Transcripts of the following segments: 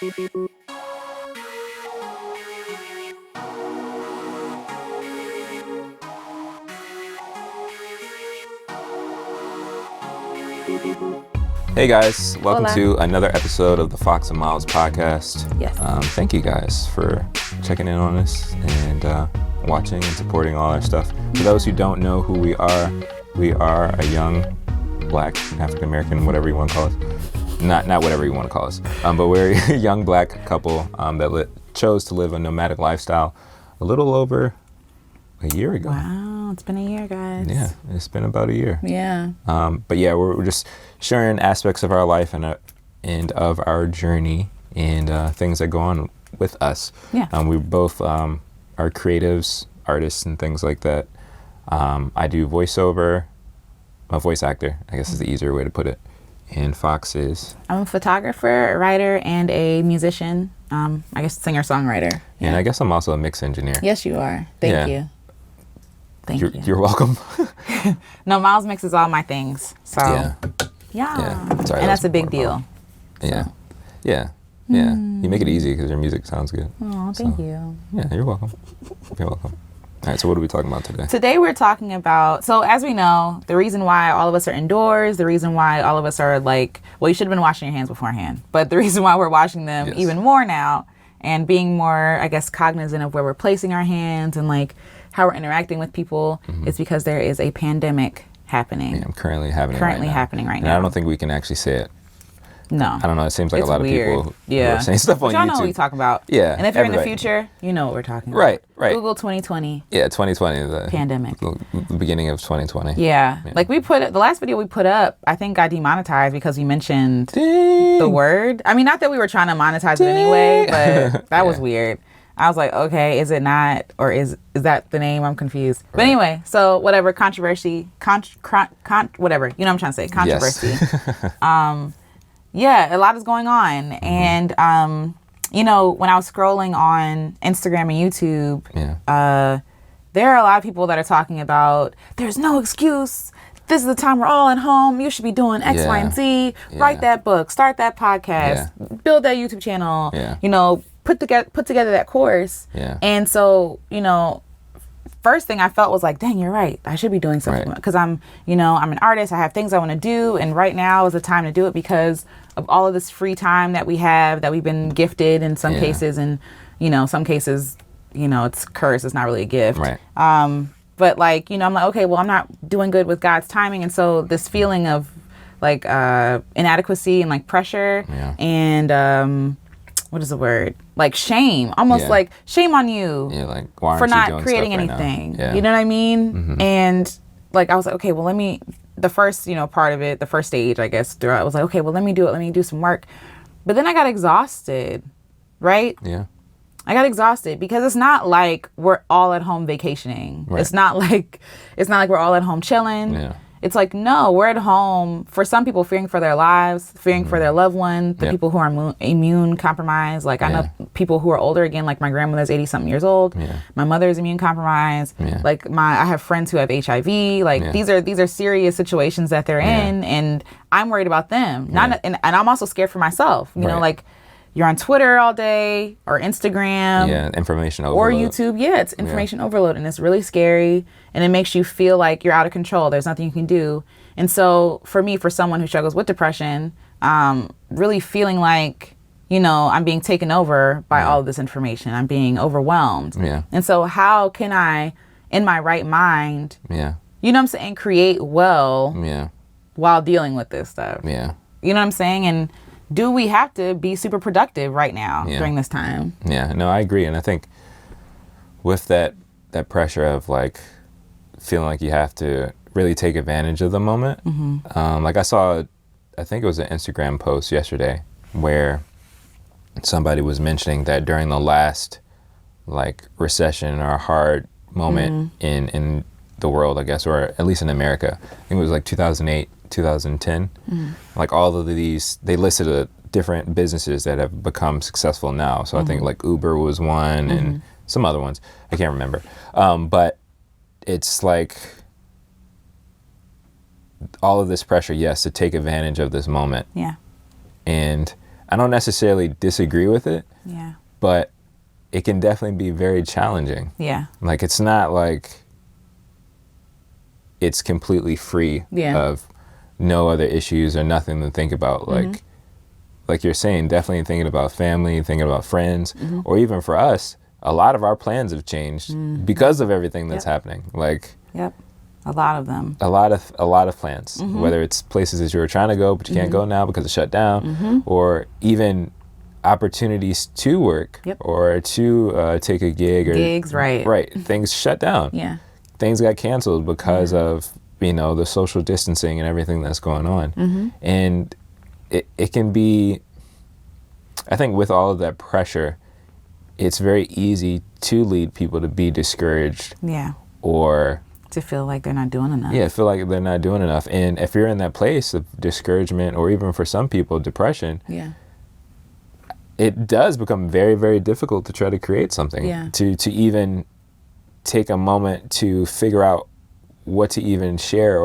Hey guys, welcome Hola. to another episode of the Fox and Miles podcast. Yes. Thank you guys for checking in on us and watching and supporting all our stuff. For those who don't know who we are a young Black, African American, whatever you want to call us. Not whatever you want to call us, but we're a young Black couple that chose to live a nomadic lifestyle a little over a year ago. Wow, it's been a year, guys. Yeah, it's been about a year. Yeah. But yeah, we're just sharing aspects of our life and of our journey and things that go on with us. Yeah. We both are creatives, artists, and things like that. I do voiceover. I'm a voice actor, I guess is the easier way to put it. And Fox is? I'm a photographer, a writer, and a musician. I guess singer-songwriter. Yeah. And I guess I'm also a mix engineer. Yes, you are. Thank you. Thank you. You're welcome. No, Miles mixes all my things. So yeah. Sorry, and that's a big deal. Yeah. Yeah. You make it easy because your music sounds good. Oh, thank you. Yeah, you're welcome. You're welcome. All right, so what are we talking about today? Today we're talking about, so as we know, the reason why all of us are indoors, the reason why all of us are like, well, you should have been washing your hands beforehand, but the reason why we're washing them even more now and being more, I guess, cognizant of where we're placing our hands and like how we're interacting with people is because there is a pandemic happening. Yeah, currently happening right now. And I don't think we can actually say it. No. I don't know. It seems like it's a lot weird. of people who are saying stuff on y'all YouTube. know what we talk about. Yeah. And if you're in the future, you know what we're talking about. Right. Google 2020. Yeah, 2020. The pandemic. The beginning of 2020. Yeah. Like the last video we put up, I think got demonetized because we mentioned the word. I mean, not that we were trying to monetize it anyway, but that was weird. I was like, okay, is it not, or is that the name? I'm confused. But anyway, so whatever, controversy, whatever, you know what I'm trying to say, controversy. Yes. Yeah, a lot is going on. And, you know, when I was scrolling on Instagram and YouTube, there are a lot of people that are talking about, there's no excuse. This is the time we're all at home. You should be doing X, Y, and Z. Write that book, start that podcast, build that YouTube channel, you know, put together that course. And so, you know, first thing I felt was like, dang, you're right. I should be doing something because I'm an artist. I have things I want to do. And right now is the time to do it because of all of this free time that we have, that we've been gifted in some cases. And, you know, some cases, you know, it's cursed. It's not really a gift. But like, you know, I'm like, okay, well, I'm not doing good with God's timing. And so this feeling of like inadequacy and like pressure and what is the word? Like shame, almost like shame on you like, why for aren't you not doing creating stuff right anything. now? You know what I mean? And like, I was like, okay, well, the first, you know, part of it, the first stage, I guess, throughout, I was like, okay, well, let me do some work. But then I got exhausted, right? Yeah. I got exhausted because it's not like we're all at home vacationing. It's not like we're all at home chilling. It's like, no, we're at home, for some people, fearing for their lives, fearing for their loved one, the people who are immune compromised. Like, I know people who are older, again, like my grandmother's 80-something years old. My mother's immune compromised. Like, I have friends who have HIV. Like, these are serious situations that they're in, and I'm worried about them. And I'm also scared for myself. You know, like, you're on Twitter all day or Instagram. Information overload. Or YouTube. It's information overload, and it's really scary, and it makes you feel like you're out of control. There's nothing you can do. And so for me, for someone who struggles with depression, really feeling like, you know, I'm being taken over by all of this information. I'm being overwhelmed. And so how can I, in my right mind, you know what I'm saying, create well while dealing with this stuff? You know what I'm saying? And do we have to be super productive right now during this time? No, I agree. And I think with that pressure of like feeling like you have to really take advantage of the moment. Like I think it was an Instagram post yesterday where somebody was mentioning that during the last like recession or hard moment in the world, I guess, or at least in America, I think it was like 2008, 2010, like all of these, they listed different businesses that have become successful now. So I think like Uber was one and some other ones. I can't remember. But it's like all of this pressure, yes, to take advantage of this moment. Yeah. And I don't necessarily disagree with it. Yeah. But it can definitely be very challenging. Yeah. Like, it's not like it's completely free of no other issues or nothing to think about. Like you're saying, definitely thinking about family, thinking about friends, or even for us, a lot of our plans have changed because of everything that's happening. Like, a lot of them. A lot of plans, whether it's places that you were trying to go, but you can't go now because it's shut down, or even opportunities to work or to take a gig or gigs, right. Things shut down. Yeah. Things got canceled because of, you know, the social distancing and everything that's going on. And it can be, I think with all of that pressure, it's very easy to lead people to be discouraged. Yeah. Or to feel like they're not doing enough. Yeah, feel like they're not doing enough. And if you're in that place of discouragement, or even for some people, depression, it does become very, very difficult to try to create something, to even take a moment to figure out what to even share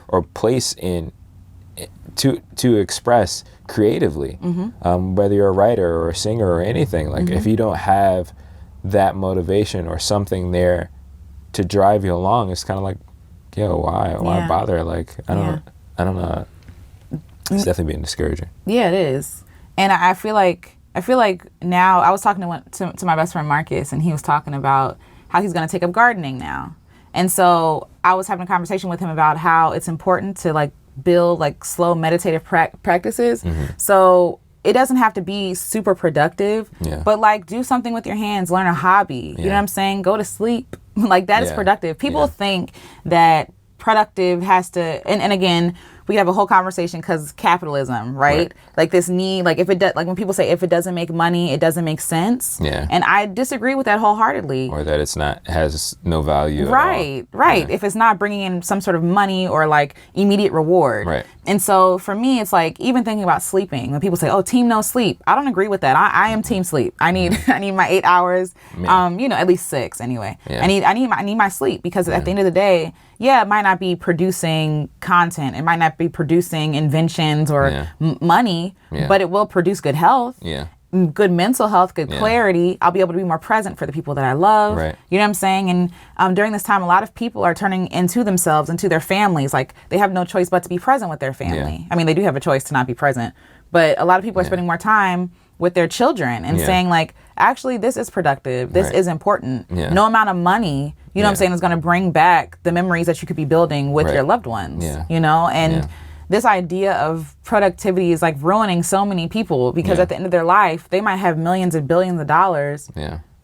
or place in to express creatively, whether you're a writer or a singer or anything. Like, if you don't have that motivation or something there to drive you along, it's kind of like, yo, why bother? Like, I don't know. It's definitely been discouraging. Yeah, it is. And I feel like now, I was talking to my best friend Marcus, and he was talking about how he's going to take up gardening now. And so I was having a conversation with him about how it's important to like build like slow meditative practices. So it doesn't have to be super productive, but like do something with your hands, learn a hobby. You know what I'm saying? Go to sleep. Like, that is productive. People think that productive has to, and again, we have a whole conversation because capitalism, right? Like this need, like if it does, like when people say if it doesn't make money, it doesn't make sense. Yeah. And I disagree with that wholeheartedly. Or that it's not, has no value right, at all. Right. If it's not bringing in some sort of money or like immediate reward. Right. And so for me, it's like even thinking about sleeping, when people say, oh, team no sleep, I don't agree with that. I am team sleep. I need my 8 hours, at least 6 anyway. Yeah. I need my sleep, because at the end of the day, it might not be producing content. It might not be producing inventions or money, but it will produce good health, good mental health, good clarity. I'll be able to be more present for the people that I love. Right. You know what I'm saying? And during this time, a lot of people are turning into themselves, into their families. Like, they have no choice but to be present with their family. Yeah. I mean, they do have a choice to not be present, but a lot of people are spending more time with their children and saying like, actually, this is productive. This is important. Yeah. No amount of money, you know what I'm saying, is going to bring back the memories that you could be building with your loved ones, you know? And this idea of productivity is like ruining so many people, because at the end of their life, they might have millions and billions of dollars,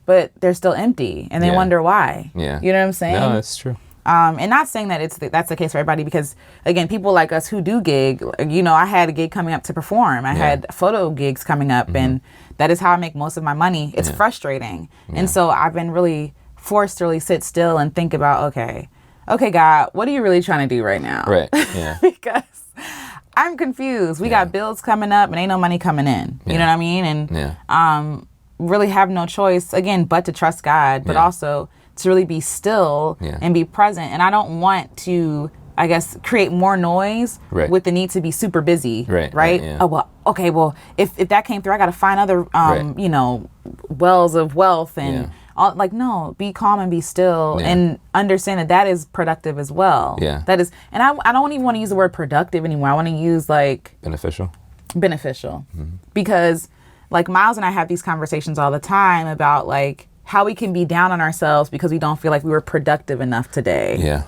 but they're still empty and they wonder why. Yeah. You know what I'm saying? No, that's true. And not saying that that's the case for everybody, because again, people like us who do gig, you know, I had a gig coming up to perform. I had photo gigs coming up, and that is how I make most of my money. It's frustrating. And so I've been really forced to really sit still and think about, okay, God, what are you really trying to do right now? Right. Yeah. Because I'm confused. We got bills coming up and ain't no money coming in. You know what I mean? And really have no choice, again, but to trust God, but also to really be still and be present. And I don't want to, I guess, create more noise with the need to be super busy. Right? Oh, well, okay, well, if that came through, I got to find other, you know, wells of wealth and all, like, no, be calm and be still and understand that is productive as well. Yeah. That is, and I don't even want to use the word productive anymore. I want to use like beneficial. Because like Miles and I have these conversations all the time about like how we can be down on ourselves because we don't feel like we were productive enough today. Yeah.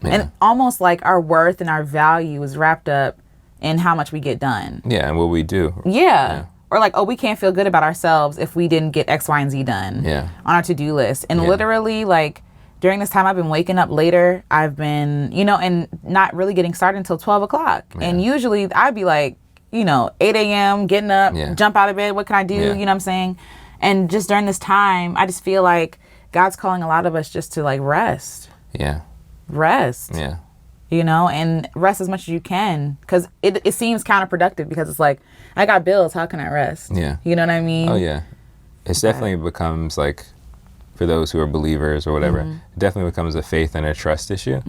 And almost like our worth and our value is wrapped up in how much we get done. Yeah, and what we do. Yeah. Or like, oh, we can't feel good about ourselves if we didn't get X, Y, and Z done on our to-do list. And literally, like, during this time, I've been waking up later. I've been, you know, and not really getting started until 12 o'clock. Yeah. And usually I'd be like, you know, 8 a.m., getting up, jump out of bed. What can I do? You know what I'm saying? And just during this time, I just feel like God's calling a lot of us just to like rest. Yeah. Rest. Yeah. You know, and rest as much as you can, because it seems counterproductive, because it's like, I got bills, how can I rest? Yeah. You know what I mean? Oh, yeah. It definitely becomes like, for those who are believers or whatever, it definitely becomes a faith and a trust issue.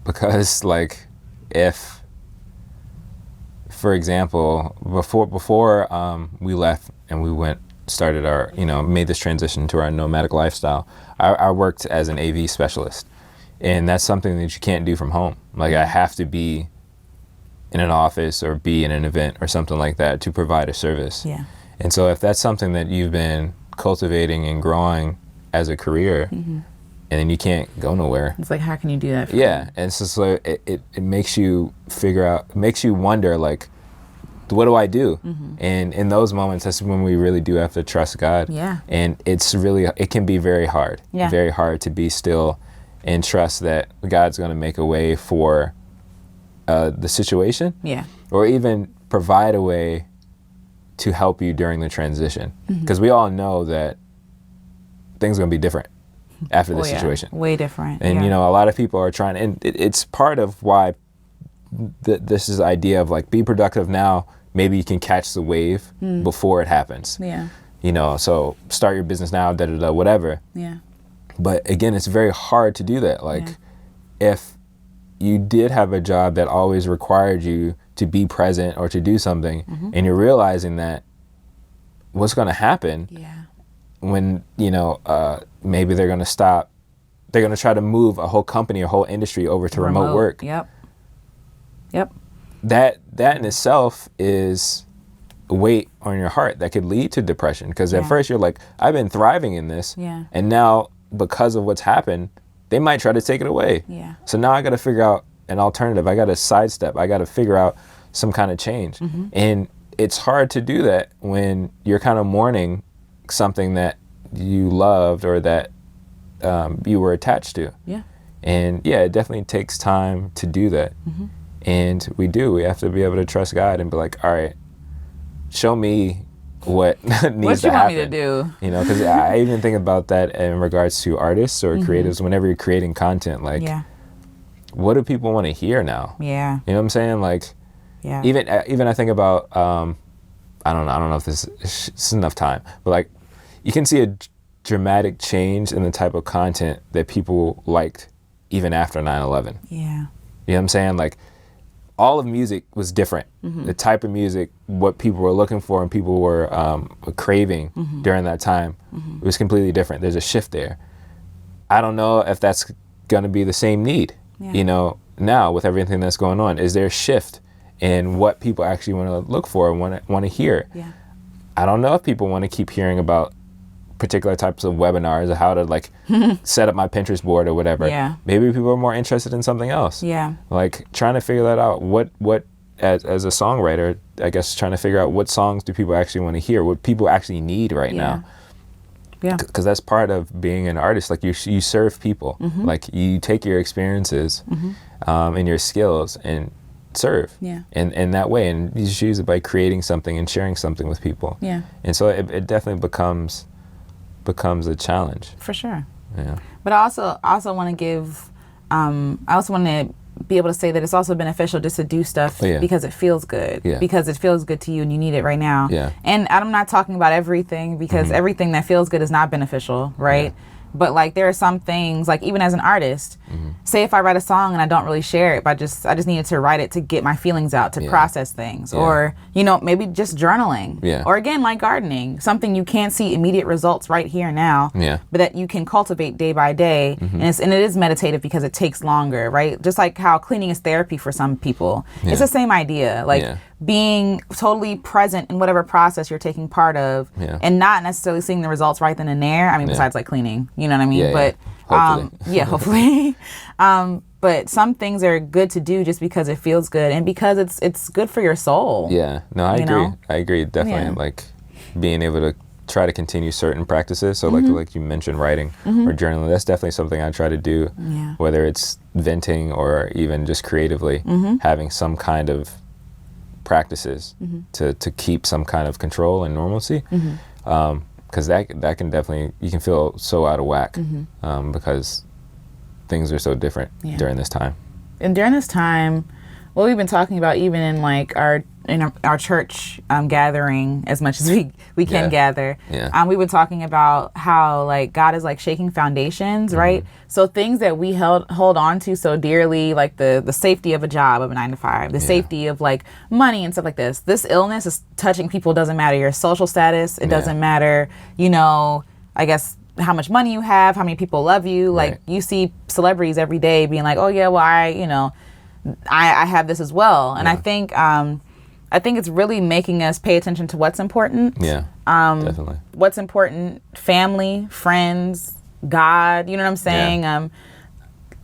Because like, if for example, before we left and we started our, made this transition to our nomadic lifestyle, I worked as an AV specialist. And that's something that you can't do from home. Like, I have to be in an office or be in an event or something like that to provide a service. Yeah. And so if that's something that you've been cultivating and growing as a career, and then you can't go nowhere. It's like, how can you do that? Yeah. And it's just like, it makes you makes you wonder, like, what do I do? And in those moments, that's when we really do have to trust God. Yeah. And it can be very hard. Yeah. Very hard to be still and trust that God's going to make a way for the situation. Yeah. Or even provide a way to help you during the transition. Because we all know that things are going to be different after this situation. Way different. And, a lot of people are trying, and it's part of why this is the idea of, like, be productive now. Maybe you can catch the wave before it happens. Yeah. So start your business now, whatever. Yeah. But again, it's very hard to do that. Like, if you did have a job that always required you to be present or to do something, and you're realizing that what's going to happen when, maybe they're going to stop, they're going to try to move a whole company or whole industry over to remote work. Yep. That in itself is a weight on your heart that could lead to depression. Because at first you're like, I've been thriving in this. Yeah. And now, because of what's happened, they might try to take it away. Yeah. So now I got to figure out an alternative. I got to sidestep. I got to figure out some kind of change. And it's hard to do that when you're kind of mourning something that you loved or that you were attached to. Yeah. And it definitely takes time to do that. And we have to be able to trust God and be like, all right, show me what needs to happen. What you want me to do? Because I even think about that in regards to artists or creatives. Whenever you're creating content, like, what do people want to hear now? Yeah. You know what I'm saying? Like, even I think about, I don't know if this is enough time, but, like, you can see a dramatic change in the type of content that people liked even after 9/11. Yeah. You know what I'm saying? Like, all of music was different. The type of music, what people were looking for and people were craving during that time, it was completely different. There's a shift there. I don't know if that's going to be the same need, now with everything that's going on. Is there a shift in what people actually want to look for and want to hear? Yeah. I don't know if people want to keep hearing about particular types of webinars or how to, like, set up my Pinterest board or whatever. Yeah. Maybe people are more interested in something else. Yeah. Like, trying to figure that out. What as a songwriter, I guess, trying to figure out what songs do people actually want to hear, what people actually need right now. Yeah. Because that's part of being an artist. Like, you serve people. Like, you take your experiences and your skills and serve in that way. And you choose it by creating something and sharing something with people. Yeah. And so it definitely becomes a challenge. For sure. Yeah. But I also want to give, I also want to be able to say that it's also beneficial just to do stuff because it feels good. Yeah. Because it feels good to you and you need it right now. Yeah. And I'm not talking about everything because everything that feels good is not beneficial, right? Yeah. But, like, there are some things, like, even as an artist, say if I write a song and I don't really share it, but I just needed to write it to get my feelings out, to process things. Or, maybe just journaling. Yeah. Or, again, like gardening, something you can't see immediate results right here and now, but that you can cultivate day by day. And it is meditative because it takes longer, right? Just like how cleaning is therapy for some people. It's the same idea. Like, being totally present in whatever process you're taking part of and not necessarily seeing the results right then and there. I mean, besides, like, cleaning, you know what I mean? But hopefully. But some things are good to do just because it feels good and because it's good for your soul. Yeah. No, I agree. I agree. Definitely. Like, being able to try to continue certain practices. So like you mentioned, writing or journaling, that's definitely something I try to do, whether it's venting or even just creatively having some kind of practices to keep some kind of control and normalcy. Because that can definitely, you can feel so out of whack because things are so different during this time. And during this time, what we've been talking about, even in, like, our in our church gathering, as much as we can gather, we were talking about how like God is like shaking foundations, right? So things that we hold on to so dearly, like the safety of a job, of a 9-to-5, the safety of like money and stuff like this. This illness is touching people. Doesn't matter your social status. It doesn't matter, you know, I guess how much money you have, how many people love you. Like you see celebrities every day being like, oh yeah, well I have this as well. And I think it's really making us pay attention to what's important. Yeah, definitely. What's important, family, friends, God, you know what I'm saying?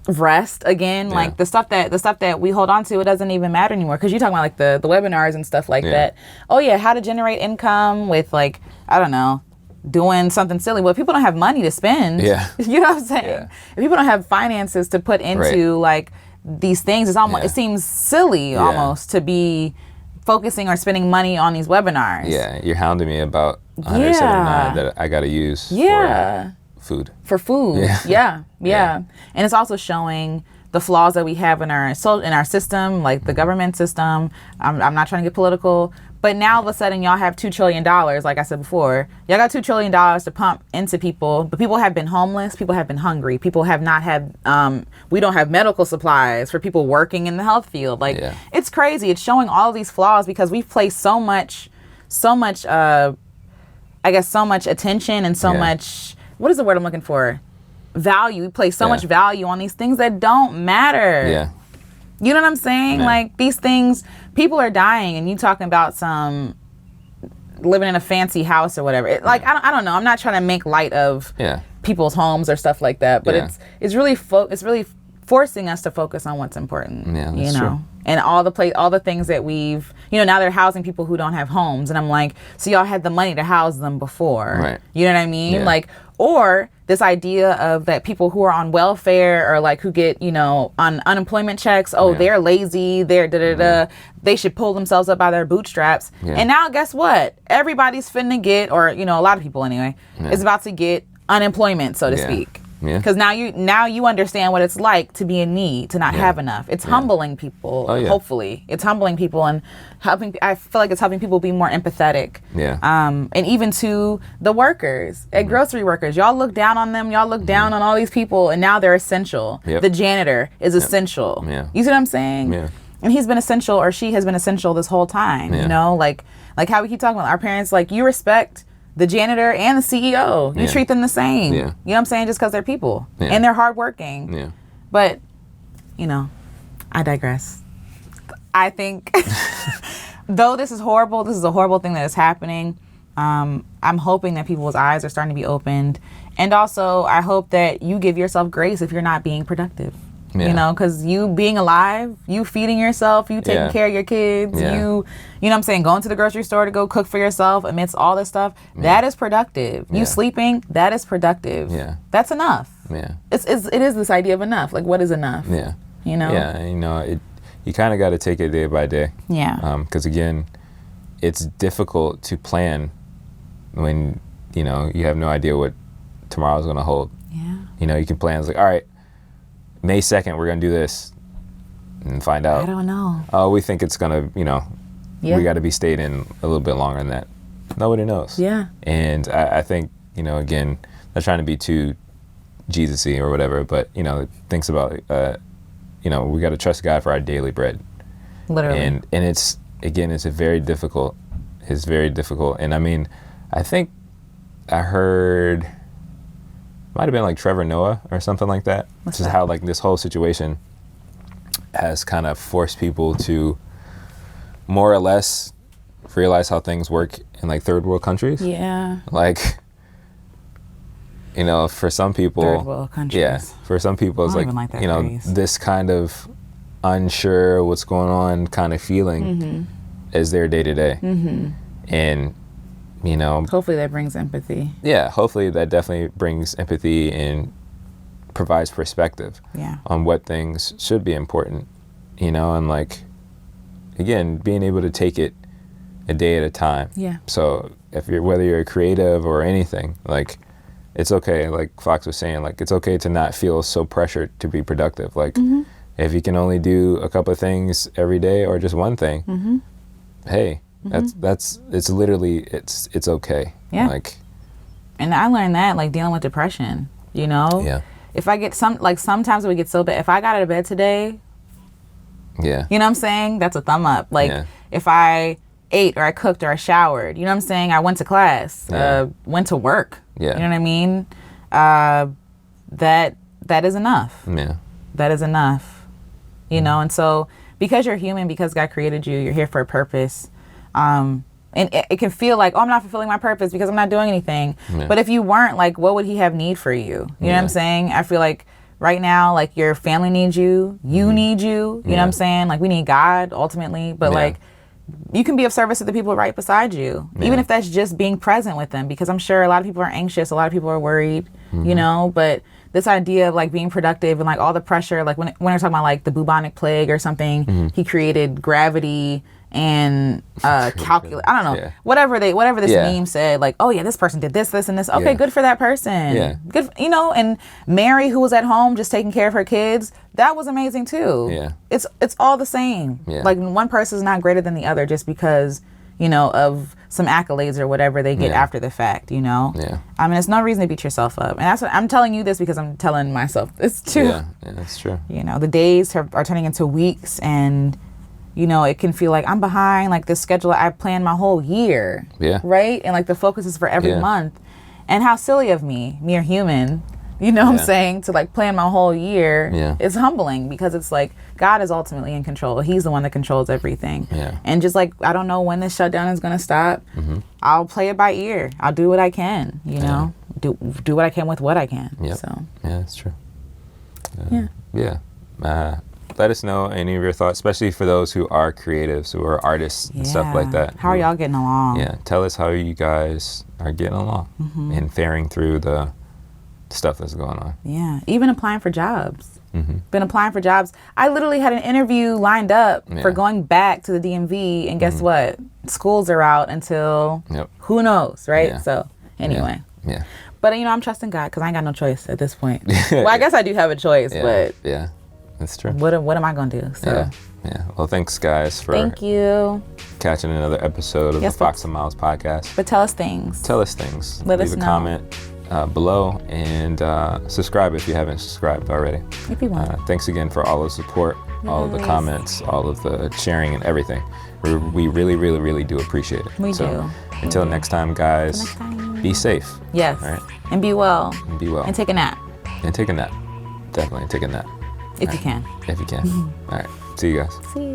Rest again, like the stuff that we hold on to, it doesn't even matter anymore. Cause you're talking about like the webinars and stuff like that. Oh yeah, how to generate income with like, I don't know, doing something silly. Well, people don't have money to spend. Yeah. You know what I'm saying? Yeah. If people don't have finances to put into like these things, it's almost, it seems silly almost to be focusing or spending money on these webinars. Yeah, you're hounding me about 179 that I got to use for food. For food. Yeah. And it's also showing the flaws that we have in our system, like the government system. I'm not trying to get political, but now all of a sudden y'all have $2 trillion. Like I said before, y'all got $2 trillion to pump into people, but people have been homeless. People have been hungry. People have not had, we don't have medical supplies for people working in the health field. Like it's crazy. It's showing all of these flaws because we've placed so much, I guess so much attention and so much, what is the word I'm looking for? Value. We place so much value on these things that don't matter. Yeah. You know what I'm saying? Yeah. Like these things, people are dying and you talking about some living in a fancy house or whatever. I don't know. I'm not trying to make light of people's homes or stuff like that, but it's really forcing us to focus on what's important. Yeah, that's true. And all the things that we've, now they're housing people who don't have homes. And I'm like, so y'all had the money to house them before. Right. You know what I mean? Yeah. Like, or this idea of that people who are on welfare or like who get, on unemployment checks, they're lazy, they're they should pull themselves up by their bootstraps. Yeah. And now guess what? Everybody's finna get, or, a lot of people anyway, is about to get unemployment, so to speak. Yeah. Because now you understand what it's like to be in need, to not have enough. It's humbling people. Oh, yeah. Hopefully, it's humbling people and helping. I feel like it's helping people be more empathetic. Yeah. And even to the workers, grocery workers, y'all look down on them. Y'all look down on all these people, and now they're essential. Yep. The janitor is essential. Yeah. You see what I'm saying? Yeah. And he's been essential, or she has been essential this whole time. Yeah. Like how we keep talking about our parents. Like you respect the janitor and the CEO. You treat them the same. Yeah. You know what I'm saying? Just because they're people. Yeah. And they're hardworking. Yeah. But, I digress. I think, though this is a horrible thing that is happening, I'm hoping that people's eyes are starting to be opened. And also, I hope that you give yourself grace if you're not being productive. Yeah. Because you being alive, you feeding yourself, you taking care of your kids, you know what I'm saying, going to the grocery store to go cook for yourself amidst all this stuff, that is productive. You sleeping, that is productive. Yeah. That's enough. Yeah. It is this idea of enough. Like, what is enough? Yeah. Yeah, you kind of got to take it day by day. Yeah. Because, again, it's difficult to plan when, you have no idea what tomorrow's going to hold. Yeah. You can plan, it's like, all right, May 2nd, we're going to do this and find out. I don't know. Oh, we think it's going to, we got to be stayed in a little bit longer than that. Nobody knows. Yeah. And I think, again, not trying to be too Jesus-y or whatever, but, thinks about, we got to trust God for our daily bread. Literally. And it's very difficult. It's very difficult. And I mean, I think I heard... might have been like Trevor Noah or something like that. Which is how like this whole situation has kind of forced people to more or less realize how things work in like third world countries. Yeah. Like, for some people, third world countries. Yeah. For some people, it's like phrase. This kind of unsure what's going on kind of feeling is their day to day. And hopefully that brings empathy. Yeah, hopefully that definitely brings empathy and provides perspective on what things should be important, and like, again, being able to take it a day at a time. Yeah. So whether you're a creative or anything, like, it's okay, like Fox was saying, like, it's okay to not feel so pressured to be productive. Like, if you can only do a couple of things every day or just one thing, hey, it's literally, it's okay. Yeah. Like, and I learned that, like, dealing with depression, you know? Yeah. If I get sometimes we get so bad, if I got out of bed today, yeah. you know what I'm saying? That's a thumb up. Like, Yeah. if I ate or I cooked or I showered, you know what I'm saying? I went to class, went to work. Yeah. You know what I mean? That is enough. Yeah. That is enough. You know, and so because you're human, because God created you, you're here for a purpose. And it can feel like, oh, I'm not fulfilling my purpose because I'm not doing anything. Yeah. But if you weren't, like, what would he have need for you? You know what I'm saying? I feel like right now, like, your family needs you. You need you. You know what I'm saying? Like, we need God ultimately. But, like, you can be of service to the people right beside you. Even if that's just being present with them. Because I'm sure a lot of people are anxious. A lot of people are worried, you know. But this idea of, like, being productive and, like, all the pressure. Like, when we're talking about, like, the bubonic plague or something, he created gravity and calculus. I don't know, whatever this meme said, like, oh yeah, this person did this and this. Okay, good for that person. Yeah, good. You know, and Mary, who was at home just taking care of her kids, that was amazing too. Yeah, it's all the same. Yeah. Like, one person is not greater than the other just because, you know, of some accolades or whatever they get after the fact. You know. Yeah. I mean, it's no reason to beat yourself up, and that's what I'm telling you this because I'm telling myself this too. Yeah, that's true. You know, the days are turning into weeks and. You know, it can feel like I'm behind, like, this schedule I planned my whole year. Yeah. Right? And, like, the focus is for every month. And how silly of me, mere human, you know what I'm saying, to, like, plan my whole year. Yeah. It's humbling because it's like God is ultimately in control. He's the one that controls everything. Yeah. And just like, I don't know when this shutdown is going to stop. I'll play it by ear. I'll do what I can, you know, do what I can with what I can. Yep. So. Yeah, that's true. Let us know any of your thoughts, especially for those who are creatives, who are artists and stuff like that. How are y'all getting along? Yeah, tell us how you guys are getting along and faring through the stuff that's going on. Yeah, even applying for jobs. Been applying for jobs. I literally had an interview lined up for going back to the DMV, and guess what? Schools are out until who knows, right? Yeah. So anyway. Yeah. But, you know, I'm trusting God because I ain't got no choice at this point. Well, I guess I do have a choice, but yeah. That's true. What am I going to do? So. Yeah. Well, thanks, guys, for Thank you. catching another episode of the Fox and Miles podcast. But tell us things. Let us Leave a know. comment below and subscribe if you haven't subscribed already. If you want. Thanks again for all the support, all of the comments, all of the sharing and everything. We really, really, really do appreciate it. We do. Until next time, guys, be safe. Yes. All right? And be well. And take a nap. Definitely take a nap. If you can. If you can. All right. See you guys. See you.